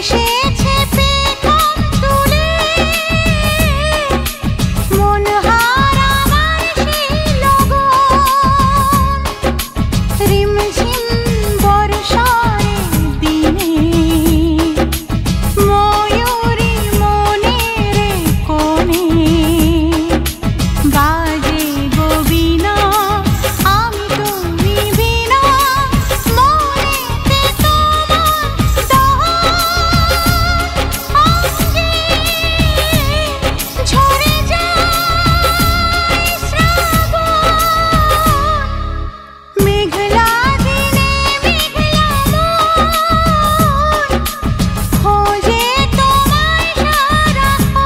এসেছে পেখম তুলে মন হার আমার সেই লগন রিমঝিম বর্ষার দিনে ময়ূরী মনের কোণে বাজে গো বীণা আমি তুমি বিনা মনেতে তোমার অঙ্গে ঝরে যায় শ্রাবণ মেঘলা দিনে মেঘলা মন খোঁজে তোমায় সারাক্ষণ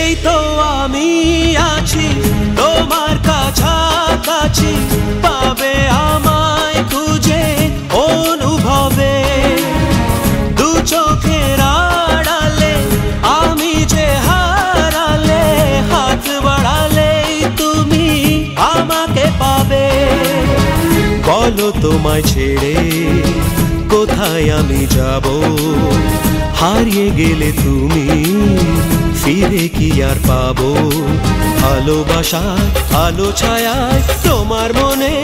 এই তো আমি আছি তোমার কাছাকাছি পাবে আমায় খুঁজে অনুভবে দু চোখের আড়ালে আমি যে হারালে হাত বাড়ালেই তুমি আমাকে পাবে বলো তোমায় ছেড়ে কোথায় আমি যাব হারিয়ে গেলে তুমি ফিরে কি আর পাবো ভালোবাসা আলো ছায়ায় তোমার মনে